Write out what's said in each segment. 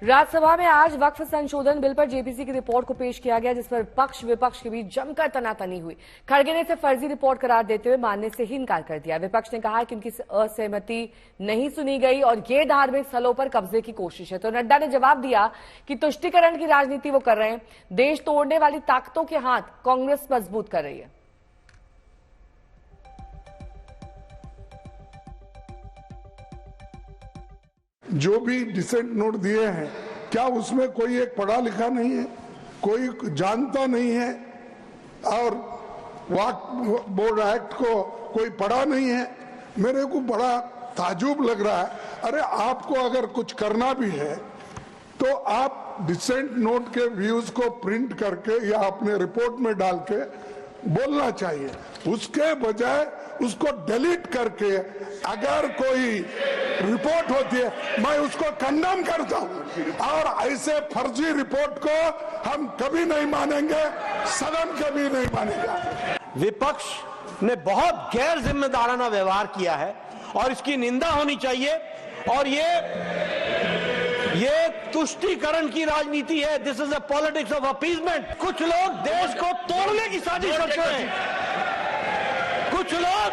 राज्यसभा में आज वक्फ संशोधन बिल पर जेपीसी की रिपोर्ट को पेश किया गया, जिस पर पक्ष विपक्ष के बीच जमकर तनातनी हुई। खड़गे ने इसे फर्जी रिपोर्ट करार देते हुए मानने से ही इनकार कर दिया। विपक्ष ने कहा कि उनकी असहमति नहीं सुनी गई और ये धार्मिक स्थलों पर कब्जे की कोशिश है। तो नड्डा ने जवाब दिया कि तुष्टीकरण की राजनीति वो कर रहे हैं। देश तोड़ने वाली ताकतों के हाथ कांग्रेस मजबूत कर रही है। जो भी डिसेंट नोट दिए हैं, क्या उसमें कोई एक पढ़ा लिखा नहीं है, कोई जानता नहीं है और वक्फ बोर्ड एक्ट को कोई पढ़ा नहीं है? मेरे को बड़ा ताजुब लग रहा है। अरे आपको अगर कुछ करना भी है तो आप डिसेंट नोट के व्यूज को प्रिंट करके या अपने रिपोर्ट में डाल के बोलना चाहिए, उसके बजाय उसको डिलीट करके अगर कोई रिपोर्ट होती है मैं उसको कंडेम करता हूं और ऐसे फर्जी रिपोर्ट को हम कभी नहीं मानेंगे, सदन कभी नहीं मानेगा। विपक्ष ने बहुत गैर जिम्मेदाराना व्यवहार किया है और इसकी निंदा होनी चाहिए। और ये तुष्टीकरण की राजनीति है। This is a politics of appeasement. कुछ लोग देश को तोड़ने की साजिश करते हैं। कुछ लोग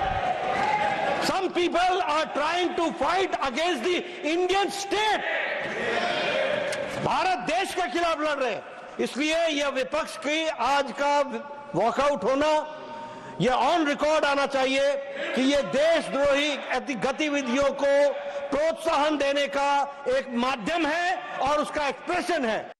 some people are trying to fight against the Indian state. Bharat देश के खिलाफ लड़ रहे हैं। इसलिए यह विपक्ष की आज का वॉकआउट होना, यह ऑन रिकॉर्ड आना चाहिए कि यह देशद्रोही गतिविधियों को प्रोत्साहन देने का एक माध्यम है और उसका एक्सप्रेशन है।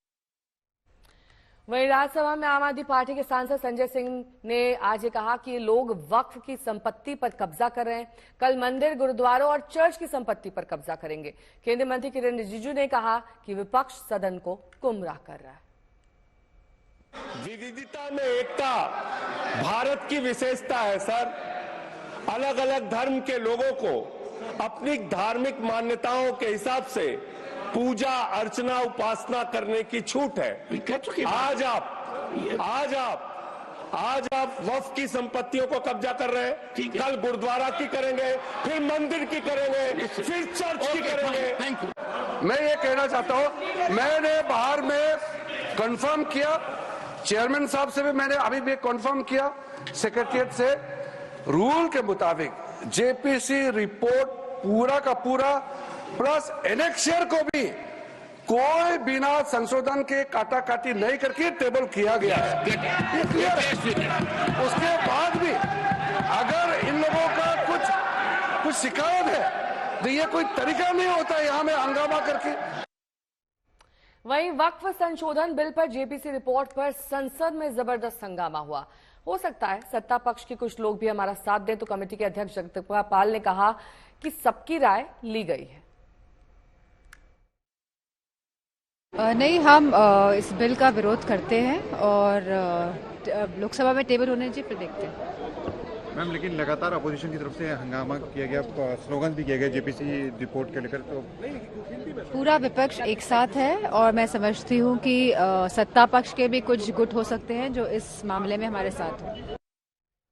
वहीं राज्यसभा में आम आदमी पार्टी के सांसद संजय सिंह ने आज ये कहा कि लोग वक्फ की संपत्ति पर कब्जा कर रहे हैं। कल मंदिर, गुरुद्वारों और चर्च की संपत्ति पर कब्जा करेंगे। केंद्रीय मंत्री किरेन रिजिजू ने कहा कि विपक्ष सदन को गुमराह कर रहा है। विविधता में एकता भारत की विशेषता है सर। अलग अलग धर्म के लोगों को अपनी धार्मिक मान्यताओं के हिसाब से पूजा अर्चना उपासना करने की छूट है। आज आप वक्फ की संपत्तियों को कब्जा कर रहे हैं। कल गुरुद्वारा की करेंगे, फिर मंदिर की करेंगे, फिर चर्च की करेंगे। मैं ये कहना चाहता हूं, मैंने बाहर में कंफर्म किया, चेयरमैन साहब से भी मैंने अभी भी कंफर्म किया, सेक्रेटरिएट से, रूल के मुताबिक जेपीसी रिपोर्ट पूरा का पूरा प्लस एनेक्शियर को भी कोई बिना संशोधन के काटाकाटी नहीं करके टेबल किया गया है। उसके बाद भी अगर इन लोगों का कुछ शिकायत है तो ये कोई तरीका नहीं होता यहाँ में हंगामा करके। वहीं वक्फ संशोधन बिल पर जेपीसी रिपोर्ट पर संसद में जबरदस्त हंगामा हुआ। हो सकता है सत्ता पक्ष के कुछ लोग भी हमारा साथ दें। तो कमेटी के अध्यक्ष जगदम्बिका पाल ने कहा कि सबकी राय ली गई है। नहीं, हम इस बिल का विरोध करते हैं और लोकसभा में टेबल होने चाहिए, फिर देखते हैं। मैम, लेकिन लगातार अपोजिशन की तरफ से हंगामा किया गया, स्लोगन भी किया गया जेपीसी रिपोर्ट के लेकर। तो पूरा विपक्ष एक साथ है और मैं समझती हूँ कि सत्ता पक्ष के भी कुछ गुट हो सकते हैं जो इस मामले में हमारे साथ हैं।